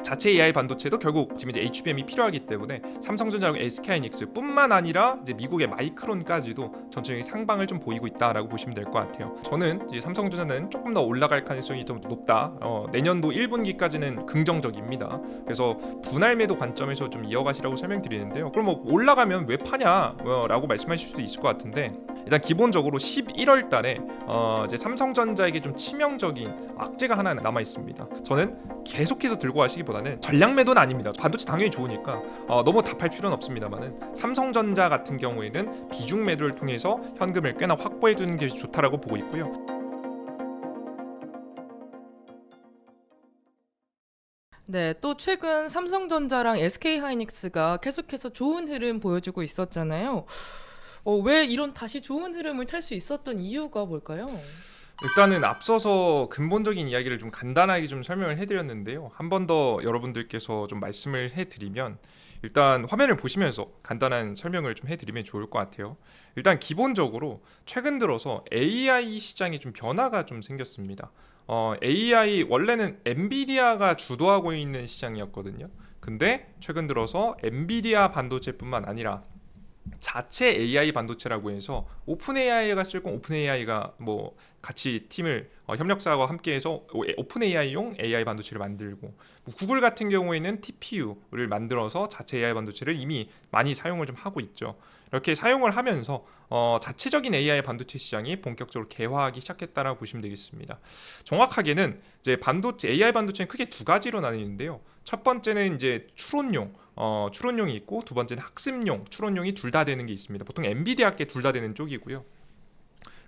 자체 AI 반도체도 결국 지금 이제 HBM이 필요하기 때문에 삼성전자랑 SK하이닉스뿐만 아니라 이제 미국의 마이크론까지도 전체적인 상방을 좀 보이고 있다라고 보시면 될 것 같아요. 저는 이제 삼성전자는 조금 더 올라갈 가능성이 좀 높다. 내년도 1분기까지는 긍정적입니다. 그래서 분할 매도 관점에서 좀 이어가시라고 설명드리는데요. 그럼 뭐 올라가면 왜 파냐? 라고 말씀하실 수도 있을 것 같은데, 일단 기본적으로 11월 달에 이제 삼성전자에게 좀 치명적인 악재가 하나 남아 있습니다. 저는 계속해서 들고 가시기보다는 전략 매도는 아닙니다. 반도체 당연히 좋으니까 너무 답할 필요는 없습니다만은 삼성전자 같은 경우에는 비중 매도를 통해서 현금을 꽤나 확보해 두는 게 좋다라고 보고 있고요. 네, 또 최근 삼성전자랑 SK하이닉스가 계속해서 좋은 흐름 보여주고 있었잖아요. 왜 이런 다시 좋은 흐름을 탈 수 있었던 이유가 뭘까요? 일단은 앞서서 근본적인 이야기를 좀 간단하게 좀 설명을 해드렸는데요. 한 번 더 여러분들께서 좀 말씀을 해드리면, 일단 화면을 보시면서 간단한 설명을 좀 해드리면 좋을 것 같아요. 일단 기본적으로 최근 들어서 AI 시장에 좀 변화가 좀 생겼습니다. AI 원래는 엔비디아가 주도하고 있는 시장이었거든요. 근데 최근 들어서 엔비디아 반도체뿐만 아니라 자체 AI 반도체라고 해서 오픈 AI가 쓸 건 오픈 AI가 뭐 같이 팀을 협력사와 함께해서 오픈 AI용 AI 반도체를 만들고, 뭐 구글 같은 경우에는 TPU를 만들어서 자체 AI 반도체를 이미 많이 사용을 좀 하고 있죠. 이렇게 사용을 하면서 자체적인 AI 반도체 시장이 본격적으로 개화하기 시작했다라고 보시면 되겠습니다. 정확하게는 이제 반도체 AI 반도체는 크게 두 가지로 나뉘는데요. 첫 번째는 이제 추론용이 있고, 두 번째는 학습용 추론용이 둘 다 되는 게 있습니다. 보통 엔비디아께 둘 다 되는 쪽이고요.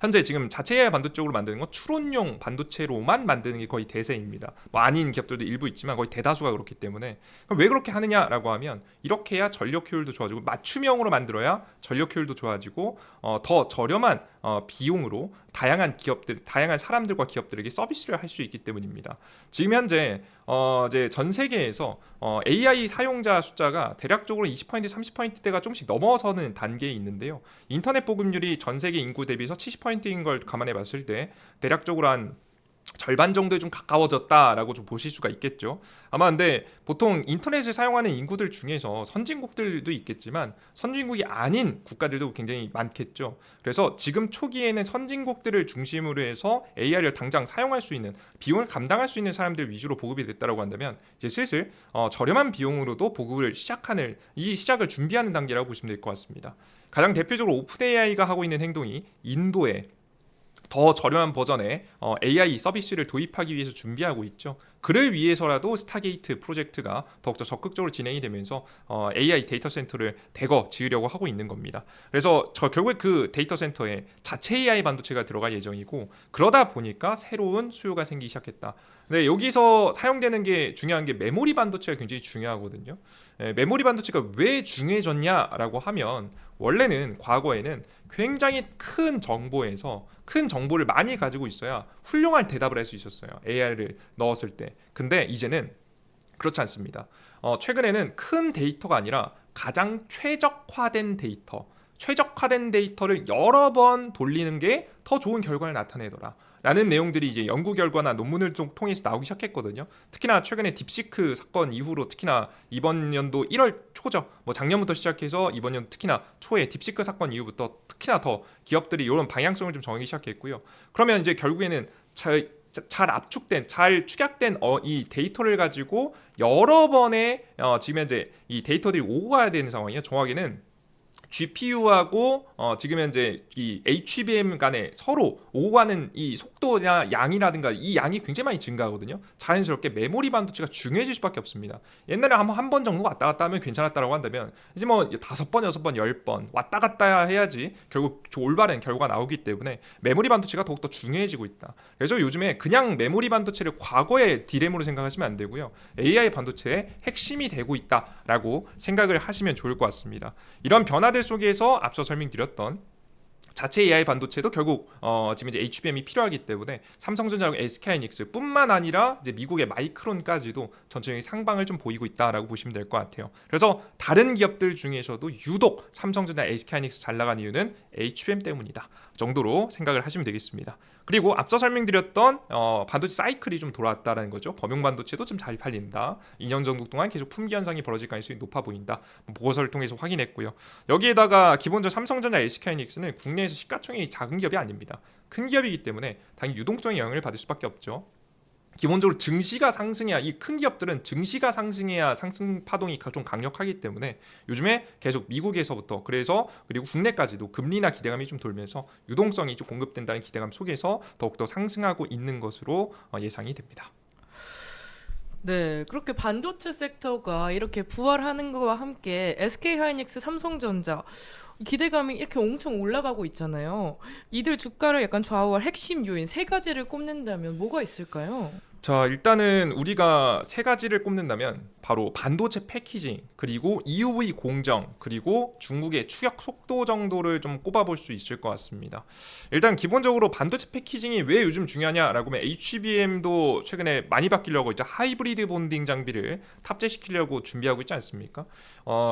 현재 지금 자체 AI 반도체 쪽으로 만드는 건 추론용 반도체로만 만드는 게 거의 대세입니다. 뭐 아닌 기업들도 일부 있지만 거의 대다수가 그렇기 때문에. 그럼 왜 그렇게 하느냐라고 하면, 이렇게 해야 전력 효율도 좋아지고 맞춤형으로 만들어야 전력 효율도 좋아지고 더 저렴한 비용으로 다양한 사람들과 기업들에게 서비스를 할 수 있기 때문입니다. 지금 현재 이제 전 세계에서 AI 사용자 숫자가 대략적으로 20% 30%대가 조금씩 넘어서는 단계에 있는데요. 인터넷 보급률이 전 세계 인구 대비해서 70%인 걸 감안해 봤을 때 대략적으로 한 절반 정도에 좀 가까워졌다라고 좀 보실 수가 있겠죠. 아마 근데 보통 인터넷을 사용하는 인구들 중에서 선진국들도 있겠지만 선진국이 아닌 국가들도 굉장히 많겠죠. 그래서 지금 초기에는 선진국들을 중심으로 해서 AI를 당장 사용할 수 있는, 비용을 감당할 수 있는 사람들 위주로 보급이 됐다라고 한다면, 이제 슬슬 저렴한 비용으로도 보급을 시작하는, 이 시작을 준비하는 단계라고 보시면 될 것 같습니다. 가장 대표적으로 오픈 AI가 하고 있는 행동이 인도에 더 저렴한 버전의 AI 서비스를 도입하기 위해서 준비하고 있죠. 그를 위해서라도 스타게이트 프로젝트가 더욱더 적극적으로 진행이 되면서 AI 데이터 센터를 대거 지으려고 하고 있는 겁니다. 그래서 결국 그 데이터 센터에 자체 AI 반도체가 들어갈 예정이고, 그러다 보니까 새로운 수요가 생기기 시작했다. 근데 여기서 사용되는 게 중요한 게 메모리 반도체가 굉장히 중요하거든요. 메모리 반도체가 왜 중요해졌냐라고 하면, 원래는 과거에는 굉장히 큰 정보를 많이 가지고 있어야 훌륭한 대답을 할 수 있었어요. AI를 넣었을 때. 근데 이제는 그렇지 않습니다. 최근에는 큰 데이터가 아니라 가장 최적화된 데이터를 여러 번 돌리는 게 더 좋은 결과를 나타내더라 라는 내용들이 이제 연구 결과나 논문을 좀 통해서 나오기 시작했거든요. 특히나 최근에 딥시크 사건 이후로, 특히나 이번 연도 1월 초죠. 뭐 작년부터 시작해서 이번 연도 특히나 초에 딥시크 사건 이후부터 특히나 더 기업들이 이런 방향성을 좀 정하기 시작했고요. 그러면 이제 결국에는 잘 축약된 이 데이터를 가지고 여러 번의 지금 현재 이 데이터들이 오고 가야 되는 상황이에요. 정확히는 GPU하고 지금 현재 이 HBM 간에 서로 오고 가는 이 속도나 양이라든가, 이 양이 굉장히 많이 증가하거든요. 자연스럽게 메모리 반도체가 중요해질 수밖에 없습니다. 옛날에 한 번 정도 왔다 갔다 하면 괜찮았다라고 한다면, 이제 뭐 5번, 6번, 10번 왔다 갔다 해야지 결국 올바른 결과가 나오기 때문에 메모리 반도체가 더욱더 중요해지고 있다. 그래서 요즘에 그냥 메모리 반도체를 과거의 디램으로 생각하시면 안 되고요. AI 반도체의 핵심이 되고 있다라고 생각을 하시면 좋을 것 같습니다. 이런 변화들 속에서 앞서 설명드렸던 자체 AI 반도체도 결국 지금 이제 HBM이 필요하기 때문에 삼성전자하고 SK하이닉스뿐만 아니라 이제 미국의 마이크론까지도 전체적인 상방을 좀 보이고 있다라고 보시면 될 것 같아요. 그래서 다른 기업들 중에서도 유독 삼성전자, SK하이닉스 잘 나간 이유는 HBM 때문이다 정도로 생각을 하시면 되겠습니다. 그리고 앞서 설명드렸던 반도체 사이클이 좀 돌아왔다라는 거죠. 범용 반도체도 좀 잘 팔린다. 2년 정도 동안 계속 품귀 현상이 벌어질 가능성이 높아 보인다. 보고서를 통해서 확인했고요. 여기에다가 기본적으로 삼성전자, SK하이닉스는 국내에서 시가총액이 작은 기업이 아닙니다. 큰 기업이기 때문에 당연히 유동성의 영향을 받을 수밖에 없죠. 기본적으로 증시가 상승해야, 이 큰 기업들은 증시가 상승해야 상승 파동이 좀 강력하기 때문에 요즘에 계속 미국에서부터 그리고 국내까지도 금리나 기대감이 좀 돌면서 유동성이 좀 공급된다는 기대감 속에서 더욱더 상승하고 있는 것으로 예상이 됩니다. 네, 그렇게 반도체 섹터가 이렇게 부활하는 것과 함께 SK하이닉스, 삼성전자 기대감이 이렇게 엄청 올라가고 있잖아요. 이들 주가를 약간 좌우할 핵심 요인 세 가지를 꼽는다면 뭐가 있을까요? 자, 일단은 우리가 세 가지를 꼽는다면 바로 반도체 패키징, 그리고 EUV 공정, 그리고 중국의 추격 속도 정도를 좀 꼽아볼 수 있을 것 같습니다. 일단 기본적으로 반도체 패키징이 왜 요즘 중요하냐라고 하면 HBM도 최근에 많이 바뀌려고 이제 하이브리드 본딩 장비를 탑재시키려고 준비하고 있지 않습니까?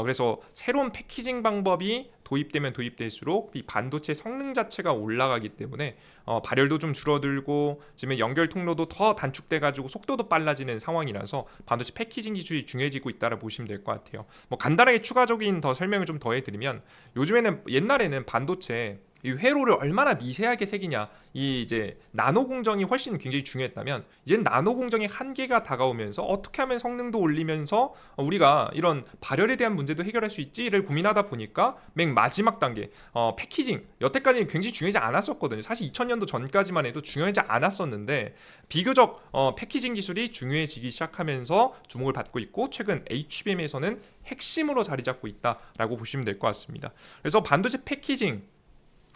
그래서 새로운 패키징 방법이 도입되면 도입될수록 이 반도체 성능 자체가 올라가기 때문에 발열도 좀 줄어들고 지금 연결 통로도 더 단축돼 가지고 속도도 빨라지는 상황이라서 반도체 패키징 기술이 중요해지고 있다라 보시면 될 것 같아요. 뭐 간단하게 추가적인 더 설명을 좀 더 해드리면 요즘에는 옛날에는 반도체 이 회로를 얼마나 미세하게 새기냐, 이 이제 나노 공정이 훨씬 굉장히 중요했다면 이제는 나노 공정의 한계가 다가오면서 어떻게 하면 성능도 올리면서 우리가 이런 발열에 대한 문제도 해결할 수 있지를 고민하다 보니까 맨 마지막 단계 패키징, 여태까지는 굉장히 중요하지 않았었거든요. 사실 2000년도 전까지만 해도 중요하지 않았었는데 비교적 패키징 기술이 중요해지기 시작하면서 주목을 받고 있고 최근 HBM에서는 핵심으로 자리 잡고 있다라고 보시면 될 것 같습니다. 그래서 반도체 패키징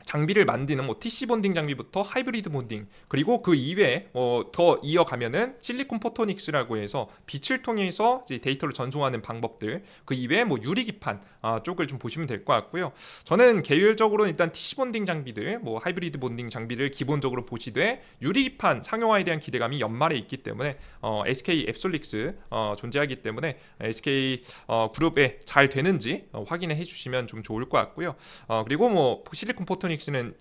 장비를 만드는 뭐 TC 본딩 장비부터 하이브리드 본딩, 그리고 그 이외에 더 이어가면은 실리콘 포토닉스라고 해서 빛을 통해서 이제 데이터를 전송하는 방법들, 그 이외에 뭐 유리기판 쪽을 좀 보시면 될 것 같고요. 저는 개별적으로 일단 TC 본딩 장비들, 뭐 하이브리드 본딩 장비를 기본적으로 보시되 유리기판 상용화에 대한 기대감이 연말에 있기 때문에 SK 앱솔릭스 존재하기 때문에 SK 그룹에 잘 되는지 확인해 주시면 좀 좋을 것 같고요. 그리고 뭐 실리콘 포토닉스는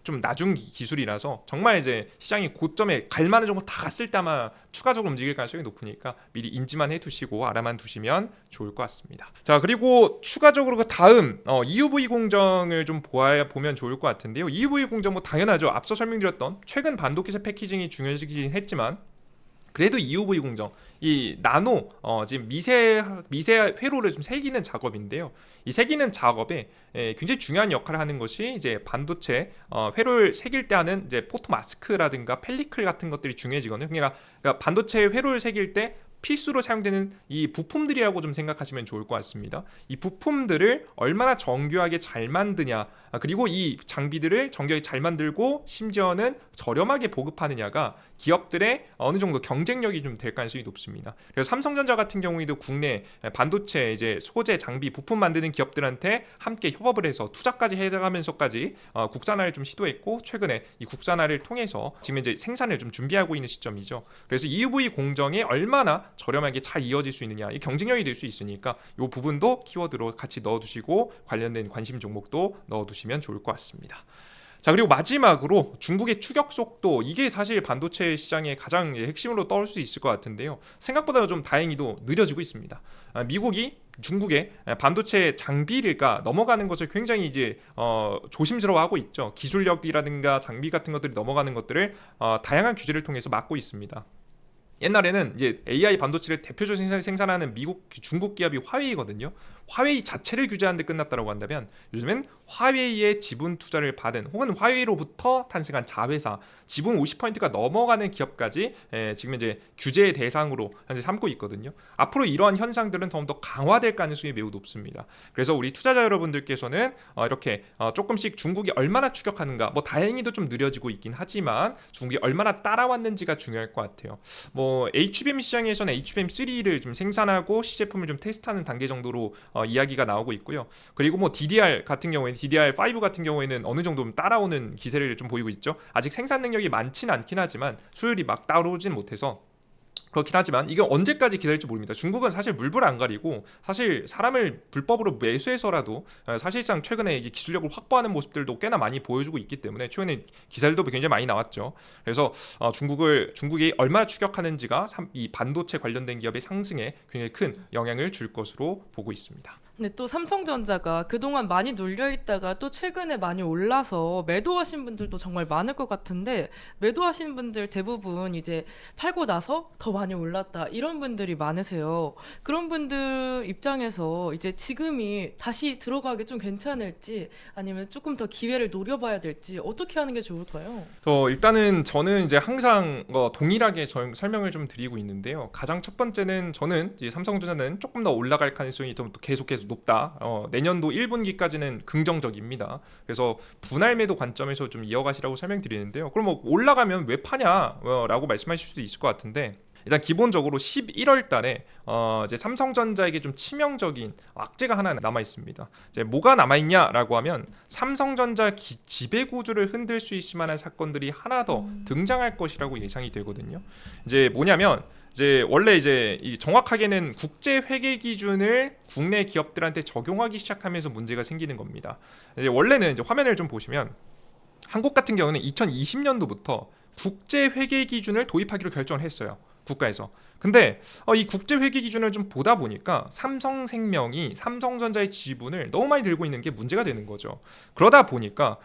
좀 나중 기술이라서 정말 이제 시장이 고점에 갈 만한 정도 다 갔을 때 아마 추가적으로 움직일 가능성이 높으니까 미리 인지만 해두시고 알아만 두시면 좋을 것 같습니다. 자, 그리고 추가적으로 그 다음 EUV 공정을 좀 보면 좋을 것 같은데요. EUV 공정 뭐 당연하죠. 앞서 설명드렸던 최근 반도체 패키징이 중요해지긴 했지만 그래도 EUV 공정, 이 나노 지금 미세 회로를 좀 새기는 작업인데요. 이 새기는 작업에 굉장히 중요한 역할을 하는 것이 이제 반도체 회로를 새길 때 하는 이제 포토 마스크라든가 펠리클 같은 것들이 중요해지거든요. 그러니까 반도체 회로를 새길 때 필수로 사용되는 이 부품들이라고 좀 생각하시면 좋을 것 같습니다. 이 부품들을 얼마나 정교하게 잘 만드냐, 그리고 이 장비들을 정교하게 잘 만들고 심지어는 저렴하게 보급하느냐가 기업들의 어느 정도 경쟁력이 좀 될 가능성이 높습니다. 그래서 삼성전자 같은 경우에도 국내 반도체 이제 소재 장비 부품 만드는 기업들한테 함께 협업을 해서 투자까지 해가면서까지 국산화를 좀 시도했고 최근에 이 국산화를 통해서 지금 이제 생산을 좀 준비하고 있는 시점이죠. 그래서 EUV 공정에 얼마나 저렴하게 잘 이어질 수 있느냐, 이 경쟁력이 될 수 있으니까 이 부분도 키워드로 같이 넣어두시고 관련된 관심 종목도 넣어두시면 좋을 것 같습니다. 자, 그리고 마지막으로 중국의 추격 속도, 이게 사실 반도체 시장의 가장 핵심으로 떠올 수 있을 것 같은데요. 생각보다 좀 다행히도 느려지고 있습니다. 미국이 중국의 반도체 장비가 넘어가는 것을 굉장히 이제 조심스러워하고 있죠. 기술력이라든가 장비 같은 것들이 넘어가는 것들을 다양한 규제를 통해서 막고 있습니다. 옛날에는 이제 AI 반도체를 대표적으로 생산하는 중국 기업이 화웨이거든요. 화웨이 자체를 규제하는 데 끝났다고 한다면 요즘엔 화웨이의 지분 투자를 받은 혹은 화웨이로부터 탄생한 자회사 지분 50%가 넘어가는 기업까지 지금 이제 규제의 대상으로 현재 삼고 있거든요. 앞으로 이러한 현상들은 더 강화될 가능성이 매우 높습니다. 그래서 우리 투자자 여러분들께서는 이렇게 조금씩 중국이 얼마나 추격하는가, 뭐 다행히도 좀 느려지고 있긴 하지만 중국이 얼마나 따라왔는지가 중요할 것 같아요. 뭐 뭐 HBM 시장에서는 HBM3를 좀 생산하고 시제품을 좀 테스트하는 단계 정도로 이야기가 나오고 있고요. 그리고 뭐 DDR 같은 경우에는 DDR5 같은 경우에는 어느 정도 따라오는 기세를 좀 보이고 있죠. 아직 생산 능력이 많지는 않긴 하지만 수율이 막 따라오진 못해서 그렇긴 하지만 이게 언제까지 기다릴지 모릅니다. 중국은 사실 물불 안 가리고 사실 사람을 불법으로 매수해서라도 사실상 최근에 이게 기술력을 확보하는 모습들도 꽤나 많이 보여주고 있기 때문에 최근에 기사들도 굉장히 많이 나왔죠. 그래서 중국이 얼마나 추격하는지가 이 반도체 관련된 기업의 상승에 굉장히 큰 영향을 줄 것으로 보고 있습니다. 근데 또 삼성전자가 그동안 많이 눌려 있다가 또 최근에 많이 올라서 매도하신 분들도 정말 많을 것 같은데, 매도하신 분들 대부분 이제 팔고 나서 더 많이 올랐다 이런 분들이 많으세요. 그런 분들 입장에서 이제 지금이 다시 들어가기 좀 괜찮을지 아니면 조금 더 기회를 노려봐야 될지 어떻게 하는 게 좋을까요? 일단은 저는 이제 항상 동일하게 설명을 좀 드리고 있는데요. 가장 첫 번째는 저는 이제 삼성전자는 조금 더 올라갈 가능성이 더 계속해서 높다. 내년도 1분기까지는 긍정적입니다. 그래서 분할 매도 관점에서 좀 이어가시라고 설명드리는데요. 그럼 뭐 올라가면 왜 파냐? 라고 말씀하실 수도 있을 것 같은데, 일단 기본적으로 11월 달에 이제 삼성전자에게 좀 치명적인 악재가 하나 남아 있습니다. 이제 뭐가 남아 있냐라고 하면 삼성전자 지배 구조를 흔들 수 있을 만한 사건들이 하나 더 등장할 것이라고 예상이 되거든요. 이제 뭐냐면 이제 원래 이제 정확하게는 국제 회계 기준을 국내 기업들한테 적용하기 시작하면서 문제가 생기는 겁니다. 이제 원래는 이제 화면을 좀 보시면 한국 같은 경우는 2020년도부터 국제 회계 기준을 도입하기로 결정을 했어요. 국가에서. 근데 이 국제 회계 기준을 좀 보다 보니까 삼성생명이 삼성전자의 지분을 너무 많이 들고 있는 게 문제가 되는 거죠. 그러다 보니까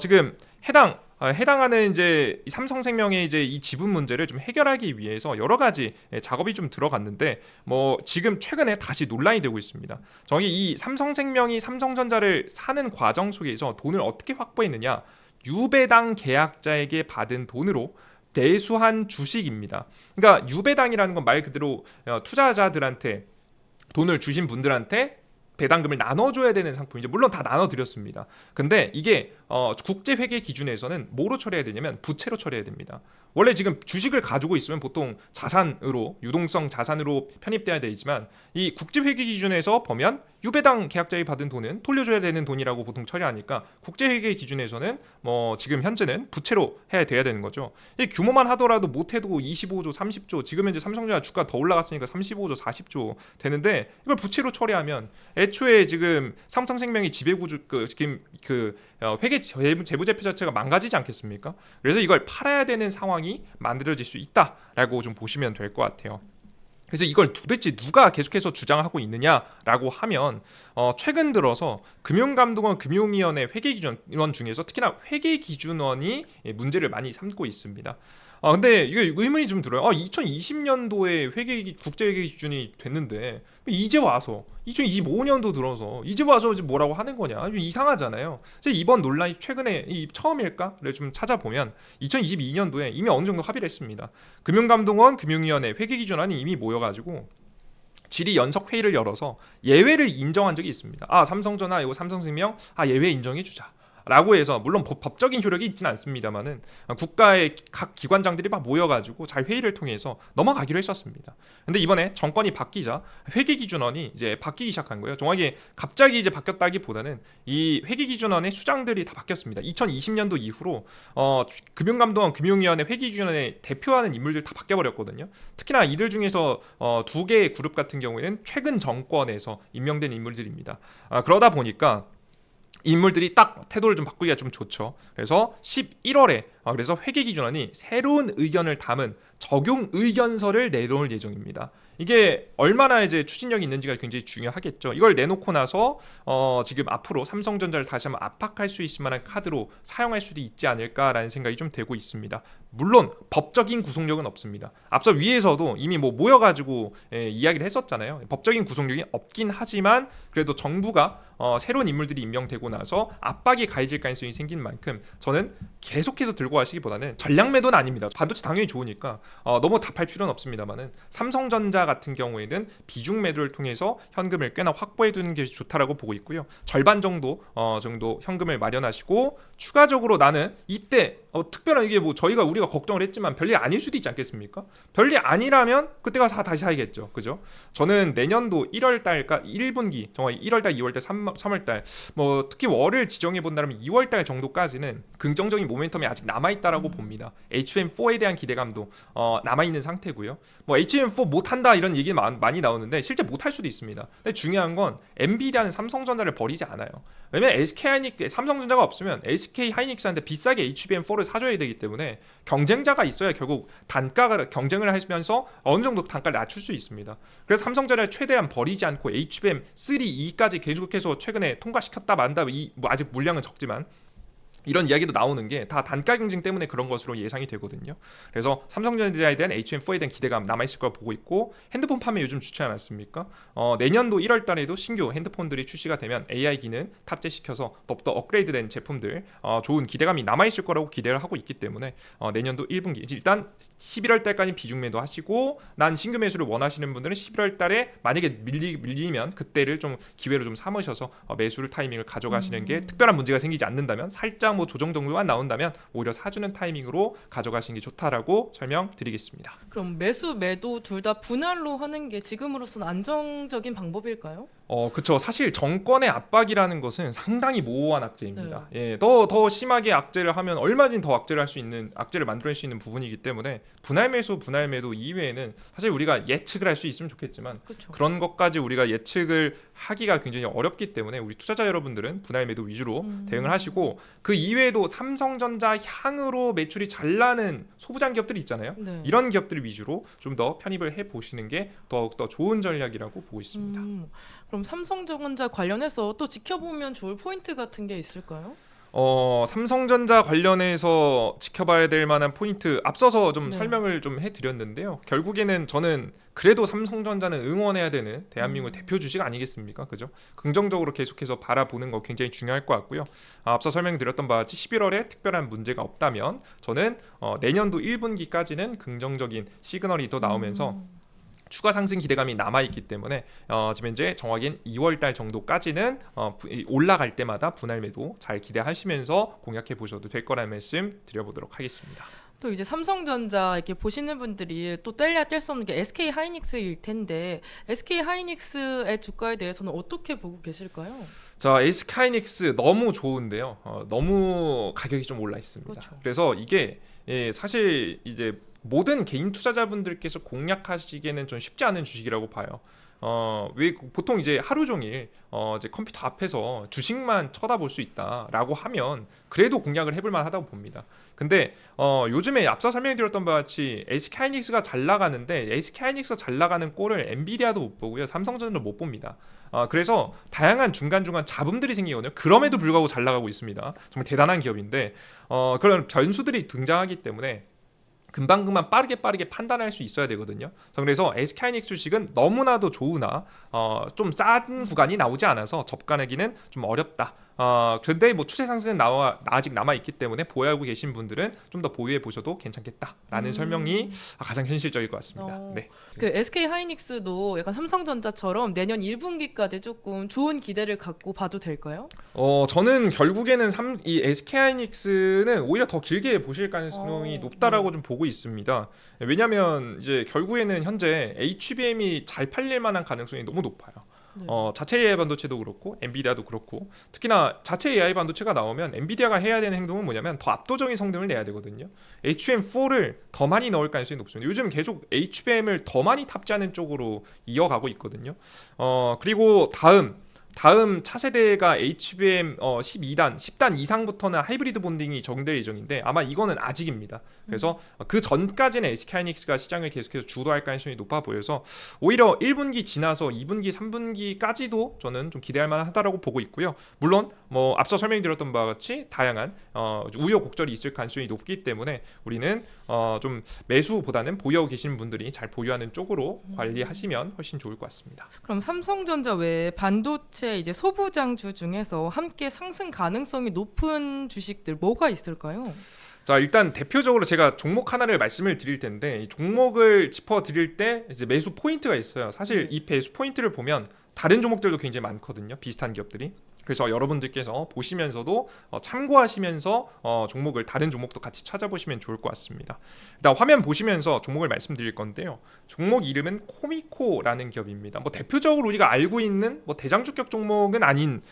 지금 해당하는 이제 삼성생명의 이제 이 지분 문제를 좀 해결하기 위해서 여러 가지 작업이 좀 들어갔는데, 뭐 지금 최근에 다시 논란이 되고 있습니다. 정확히 이 삼성생명이 삼성전자를 사는 과정 속에서 돈을 어떻게 확보했느냐? 유배당 계약자에게 받은 돈으로 매수한 주식입니다. 그러니까 유배당이라는 건 말 그대로 투자자들한테 돈을 주신 분들한테 배당금을 나눠줘야 되는 상품이죠. 물론 다 나눠드렸습니다. 근데 이게 국제회계 기준에서는 뭐로 처리해야 되냐면 부채로 처리해야 됩니다. 원래 지금 주식을 가지고 있으면 보통 자산으로, 유동성 자산으로 편입돼야 되지만 이 국제회계 기준에서 보면 유배당 계약자에 받은 돈은 돌려줘야 되는 돈이라고 보통 처리하니까 국제회계 기준에서는 뭐 지금 현재는 부채로 해야 돼야 되는 거죠. 이 규모만 하더라도 못해도 25조, 30조, 지금 현재 삼성전자 주가 더 올라갔으니까 35조, 40조 되는데 이걸 부채로 처리하면 애초에 지금 삼성생명이 지배구조 지금 회계 재무제표 자체가 망가지지 않겠습니까? 그래서 이걸 팔아야 되는 상황이 만들어질 수 있다라고 좀 보시면 될 것 같아요. 그래서 이걸 도대체 누가 계속해서 주장하고 있느냐라고 하면 최근 들어서 금융감독원 금융위원회 회계기준원 중에서 특히나 회계기준원이 문제를 많이 삼고 있습니다. 근데 이게 의문이 좀 들어요. 2020년도에 국제회계 기준이 됐는데 이제 와서 2025년도 들어서 이제 와서 이제 뭐라고 하는 거냐? 좀 이상하잖아요. 이번 논란이 최근에 처음일까를 좀 찾아보면 2022년도에 이미 어느 정도 합의를 했습니다. 금융감독원 금융위원회 회계기준원이 이미 모여가지고 질의 연석 회의를 열어서 예외를 인정한 적이 있습니다. 삼성전화, 이거 삼성생명 예외 인정해 주자. 라고 해서 물론 법적인 효력이 있지는 않습니다만은 국가의 각 기관장들이 막 모여가지고 잘 회의를 통해서 넘어가기로 했었습니다. 근데 이번에 정권이 바뀌자 회계기준원이 이제 바뀌기 시작한 거예요. 정확히 갑자기 이제 바뀌었다기보다는 이 회계기준원의 수장들이 다 바뀌었습니다. 2020년도 이후로 금융감독원 금융위원회 회계기준원에 대표하는 인물들 다 바뀌어버렸거든요. 특히나 이들 중에서 두 개의 그룹 같은 경우에는 최근 정권에서 임명된 인물들입니다. 그러다 보니까 인물들이 딱 태도를 좀 바꾸기가 좀 좋죠. 그래서 11월에 그래서 회계기준원이 새로운 의견을 담은 적용 의견서를 내놓을 예정입니다. 이게 얼마나 이제 추진력이 있는지가 굉장히 중요하겠죠. 이걸 내놓고 나서 지금 앞으로 삼성전자를 다시 한번 압박할 수 있을 만한 카드로 사용할 수도 있지 않을까라는 생각이 좀 되고 있습니다. 물론 법적인 구속력은 없습니다. 앞서 위에서도 이미 모여가지고 이야기를 했었잖아요. 법적인 구속력이 없긴 하지만 그래도 정부가 새로운 인물들이 임명되고 나서 압박이 가해질 가능성이 생긴 만큼 저는 계속해서 들고 가시기보다는 전략 매도는 아닙니다. 반도체 당연히 좋으니까 너무 답할 필요는 없습니다만은 삼성전자 같은 경우에는 비중 매도를 통해서 현금을 꽤나 확보해 두는 게 좋다라고 보고 있고요. 절반 정도 현금을 마련하시고 추가적으로 나는 이때 특별한 이게 뭐 우리가 우리가 걱정을 했지만 별일 아닐 수도 있지 않겠습니까? 별일 아니라면 그때 가서 다시 사야겠죠. 그죠? 저는 내년도 1월 달까 1분기 정말 1월 달, 2월 달, 3월 달 뭐 특히 월을 지정해 본다면 2월 달 정도까지는 긍정적인 모멘텀이 아직 남아 있다라고 봅니다. HBM4에 대한 기대감도 남아 있는 상태고요. 뭐 HBM4 못 한다 이런 얘기 많이 나오는데 실제 못 할 수도 있습니다. 근데 중요한 건 엔비디아는 삼성전자를 버리지 않아요. 왜냐면 삼성전자가 없으면 SK 하이닉스한테 비싸게 HBM4를 사줘야 되기 때문에 경쟁자가 있어야 결국 단가가 경쟁을 하면서 어느 정도 단가를 낮출 수 있습니다. 그래서 삼성전자를 최대한 버리지 않고 HBM3, 2까지 계속해서 최근에 통과시켰다 만다. 뭐 아직 물량은 적지만 이런 이야기도 나오는 게 다 단가 경쟁 때문에 그런 것으로 예상이 되거든요. 그래서 삼성전자에 대한 HBM4에 대한 기대감 남아있을 거라 보고 있고, 핸드폰 판매 요즘 좋지 않았습니까? 내년도 1월 달에도 신규 핸드폰들이 출시가 되면 AI 기능 탑재시켜서 더욱더 업그레이드된 제품들 좋은 기대감이 남아있을 거라고 기대를 하고 있기 때문에 내년도 1분기 일단 11월 달까지 비중 매도 하시고, 난 신규 매수를 원하시는 분들은 11월 달에 만약에 밀리면 그때를 좀 기회로 좀 삼으셔서 매수를 타이밍을 가져가시는 게, 특별한 문제가 생기지 않는다면 살짝 뭐 조정 정도만 나온다면 오히려 사주는 타이밍으로 가져가시는 게 좋다라고 설명드리겠습니다. 그럼 매수 매도 둘 다 분할로 하는 게 지금으로서는 안정적인 방법일까요? 그쵸. 사실 정권의 압박이라는 것은 상당히 모호한 악재입니다. 예, 더 심하게 악재를 하면 얼마든지 더 악재를 만들어낼 수 있는 부분이기 때문에 분할 매수, 분할 매도 이외에는 사실 우리가 예측을 할 수 있으면 좋겠지만, 그쵸. 그런 것까지 우리가 예측을 하기가 굉장히 어렵기 때문에 우리 투자자 여러분들은 분할 매도 위주로 대응을 하시고, 그 이외에도 삼성전자 향으로 매출이 잘 나는 소부장 기업들이 있잖아요. 네. 이런 기업들 위주로 좀 더 편입을 해보시는 게 더욱더 좋은 전략이라고 보고 있습니다. 그럼 삼성전자 관련해서 또 지켜보면 좋을 포인트 같은 게 있을까요? 삼성전자 관련해서 지켜봐야 될 만한 포인트 앞서서 좀 네. 설명을 좀 해드렸는데요. 결국에는 저는 그래도 삼성전자는 응원해야 되는 대한민국 대표 주식 아니겠습니까? 그죠? 긍정적으로 계속해서 바라보는 거 굉장히 중요할 것 같고요. 앞서 설명드렸던 바와 같이 11월에 특별한 문제가 없다면 저는 내년도 1분기까지는 긍정적인 시그널이 또 나오면서 추가 상승 기대감이 남아있기 때문에 지금 현재 정확히는 2월달 정도까지는 올라갈 때마다 분할 매도 잘 기대하시면서 공략해 보셔도 될 거라는 말씀 드려보도록 하겠습니다. 또 이제 삼성전자 이렇게 보시는 분들이 또 뗄래야 뗄 수 없는 게 SK 하이닉스일 텐데, SK 하이닉스의 주가에 대해서는 어떻게 보고 계실까요? 자, SK 하이닉스 너무 좋은데요. 너무 가격이 좀 올라 있습니다. 그렇죠. 그래서 이게 사실 이제 모든 개인 투자자분들께서 공략하시기에는 좀 쉽지 않은 주식이라고 봐요. 왜 보통 이제 하루 종일 이제 컴퓨터 앞에서 주식만 쳐다볼 수 있다라고 하면 그래도 공략을 해볼 만하다고 봅니다. 근데 요즘에 앞서 설명드렸던 바와 같이 SK 하이닉스가 잘 나가는데, SK 하이닉스가 잘 나가는 꼴을 엔비디아도 못 보고요, 삼성전자도 못 봅니다. 그래서 다양한 중간중간 잡음들이 생기거든요. 그럼에도 불구하고 잘 나가고 있습니다. 정말 대단한 기업인데 그런 변수들이 등장하기 때문에 금방금방 빠르게 판단할 수 있어야 되거든요. 그래서 SK 하이닉스 주식은 너무나도 좋으나 좀 싼 구간이 나오지 않아서 접근하기는 좀 어렵다. 그런데 뭐 추세 상승은 아직 남아 있기 때문에 보유하고 계신 분들은 좀 더 보유해 보셔도 괜찮겠다라는 설명이 가장 현실적일 것 같습니다. 네. 그 SK 하이닉스도 약간 삼성전자처럼 내년 1분기까지 조금 좋은 기대를 갖고 봐도 될까요? 저는 결국에는 이 SK 하이닉스는 오히려 더 길게 보실 가능성이 높다라고 좀 보고 있습니다. 왜냐하면 이제 결국에는 현재 HBM이 잘 팔릴 만한 가능성이 너무 높아요. 자체 AI 반도체도 그렇고 엔비디아도 그렇고, 특히나 자체 AI 반도체가 나오면 엔비디아가 해야 되는 행동은 뭐냐면 더 압도적인 성능을 내야 되거든요. HBM4를 더 많이 넣을 가능성이 높습니다. 요즘 계속 HBM을 더 많이 탑재하는 쪽으로 이어가고 있거든요. 그리고 다음 차세대가 HBM 12단, 10단 이상부터는 하이브리드 본딩이 적용될 예정인데 아마 이거는 아직입니다. 그래서 그 전까지는 SK 하이닉스가 시장을 계속해서 주도할 가능성이 높아 보여서 오히려 1분기 지나서 2분기, 3분기까지도 저는 좀 기대할 만하다라고 보고 있고요. 물론 뭐 앞서 설명드렸던 바와 같이 다양한 우여곡절이 있을 가능성이 높기 때문에 우리는 좀 매수보다는 보유하고 계시는 분들이 잘 보유하는 쪽으로 관리하시면 훨씬 좋을 것 같습니다. 그럼 삼성전자 외에 반도체 이제 소부장주 중에서 함께 상승 가능성이 높은 주식들 뭐가 있을까요? 자, 일단 대표적으로 제가 종목 하나를 말씀을 드릴 텐데, 이 종목을 짚어 드릴 때 이제 매수 포인트가 있어요. 사실 이 매수 포인트를 보면 다른 종목들도 굉장히 많거든요. 비슷한 기업들이. 그래서 여러분들께서 보시면서도 참고하시면서 종목을 다른 종목도 같이 찾아보시면 좋을 것 같습니다. 일단 화면 보시면서 종목을 말씀드릴 건데요. 종목 이름은 코미코라는 기업입니다. 뭐 대표적으로 우리가 알고 있는 뭐 대장주격 종목은 아닌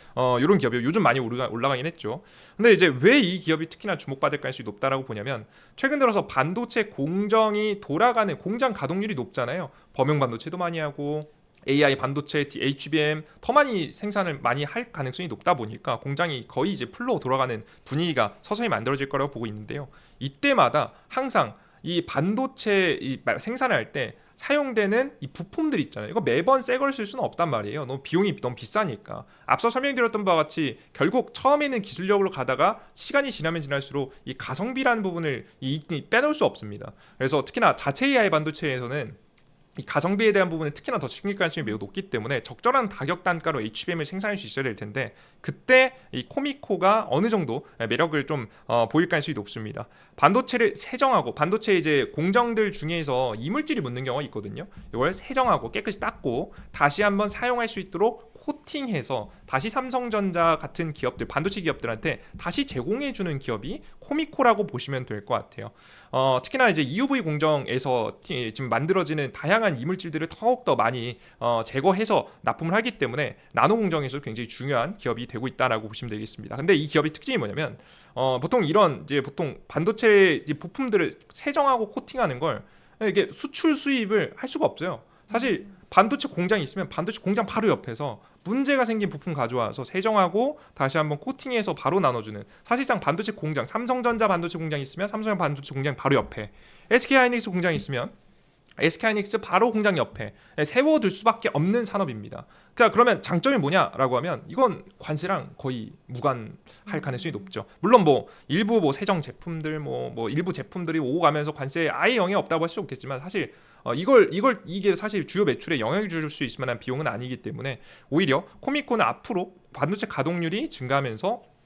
이런 기업이에요. 요즘 많이 올라가긴 했죠. 근데 이제 왜 이 기업이 특히나 주목받을 가능성이 높다라고 보냐면 최근 들어서 반도체 공정이 돌아가는 공장 가동률이 높잖아요. 범용 반도체도 많이 하고 AI 반도체, HBM 더 많이 생산을 많이 할 가능성이 높다 보니까 공장이 거의 이제 풀로 돌아가는 분위기가 서서히 만들어질 거라고 보고 있는데요. 이때마다 항상 이 반도체 생산을 할 때 사용되는 이 부품들 있잖아요. 이거 매번 새 걸 쓸 수는 없단 말이에요. 너무 비용이 너무 비싸니까. 앞서 설명드렸던 바와 같이 결국 처음에는 기술력으로 가다가 시간이 지나면 지날수록 이 가성비라는 부분을 빼놓을 수 없습니다. 그래서 특히나 자체 AI 반도체에서는 이 가성비에 대한 부분은 특히나 더 챙길 가능성이 매우 높기 때문에 적절한 가격 단가로 HBM을 생산할 수 있어야 될 텐데 그때 이 코미코가 어느 정도 매력을 좀 보일 가능성이 높습니다. 반도체를 세정하고 반도체 이제 공정들 중에서 이물질이 묻는 경우가 있거든요. 이걸 세정하고 깨끗이 닦고 다시 한번 사용할 수 있도록 코팅해서 다시 삼성전자 같은 기업들 반도체 기업들한테 다시 제공해주는 기업이 코미코라고 보시면 될 것 같아요. 특히나 이제 EUV 공정에서 지금 만들어지는 다양한 이물질들을 더욱더 많이 제거해서 납품을 하기 때문에 나노 공정에서 굉장히 중요한 기업이 되고 있다라고 보시면 되겠습니다. 근데 이 기업의 특징이 뭐냐면 보통 이런 이제 보통 반도체 이제 부품들을 세정하고 코팅하는 걸 이게 수출 수입을 할 수가 없어요. 사실 반도체 공장이 있으면 반도체 공장 바로 옆에서 문제가 생긴 부품 가져와서 세정하고 다시 한번 코팅해서 바로 나눠주는 사실상 반도체 공장 삼성전자 반도체 공장이 있으면 삼성 반도체 공장 바로 옆에 SK하이닉스 공장이 있으면 SK하이닉스 바로 공장 옆에 세워둘 수밖에 없는 산업입니다. 그러니까 그러면 장점이 뭐냐라고 하면 이건 관세랑 거의 무관할 가능성이 높죠. 물론 뭐 일부 뭐 세정 제품들 뭐 일부 제품들이 오고 가면서 관세에 아예 영향이 없다고 할 수 없겠지만 사실 이게 사실 주요 매출에 영향을 줄 수 있을 만한 비용은 아니기 때문에 오히려 코미코는 앞으로 반도체 가동률이 증가하면서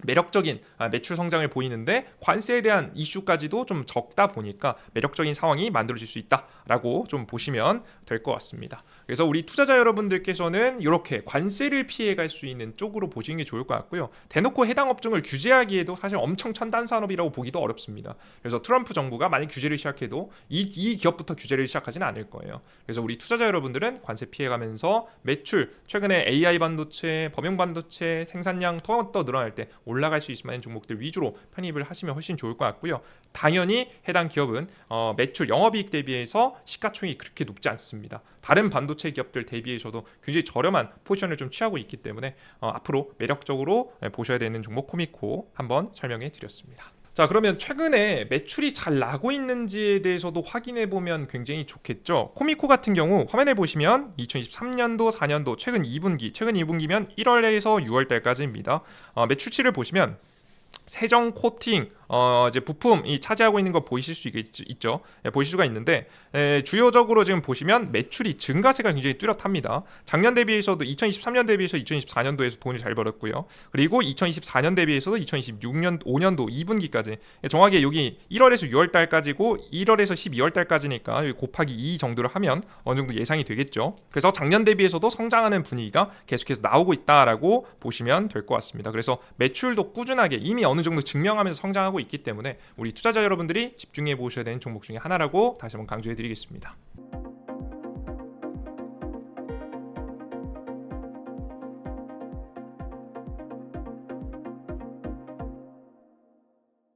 매력적인 매출 성장을 보이는데 관세에 대한 이슈까지도 좀 적다 보니까 매력적인 상황이 만들어질 수 있다라고 좀 보시면 될 것 같습니다. 그래서 우리 투자자 여러분들께서는 이렇게 관세를 피해갈 수 있는 쪽으로 보시는 게 좋을 것 같고요. 대놓고 해당 업종을 규제하기에도 사실 엄청 첨단 산업이라고 보기도 어렵습니다. 그래서 트럼프 정부가 만약 규제를 시작해도 이 기업부터 규제를 시작하지는 않을 거예요. 그래서 우리 투자자 여러분들은 관세 피해가면서 매출 최근에 AI 반도체, 범용 반도체 생산량 더 늘어날 때 올라갈 수 있을 만한 종목들 위주로 편입을 하시면 훨씬 좋을 것 같고요. 당연히 해당 기업은 매출 영업이익 대비해서 시가총액이 그렇게 높지 않습니다. 다른 반도체 기업들 대비해서도 굉장히 저렴한 포지션을 좀 취하고 있기 때문에 앞으로 매력적으로 보셔야 되는 종목 코미코 한번 설명해 드렸습니다. 자, 그러면 최근에 매출이 잘 나고 있는지에 대해서도 확인해 보면 굉장히 좋겠죠. 코미코 같은 경우 화면에 보시면 2023년도 4년도 최근 2분기면 1월에서 6월 달까지입니다. 매출치를 보시면 세정 코팅 이제 부품이 차지하고 있는 거 보이실 수 있죠. 보실 수가 있는데 주요적으로 지금 보시면 매출이 증가세가 굉장히 뚜렷합니다. 작년 대비해서도 2023년 대비해서 2024년도에서 돈을 잘 벌었고요. 그리고 2024년 대비해서도 2026년 5년도 2분기까지 정확히 여기 1월에서 6월 달까지고 1월에서 12월 달까지니까 곱하기 2 정도를 하면 어느 정도 예상이 되겠죠. 그래서 작년 대비해서도 성장하는 분위기가 계속해서 나오고 있다라고 보시면 될 것 같습니다. 그래서 매출도 꾸준하게 이미 어느 정도 증명하면서 성장하고 있기 때문에 우리 투자자 여러분들이 집중해 보셔야 되는 종목 중에 하나라고 다시 한번 강조해 드리겠습니다.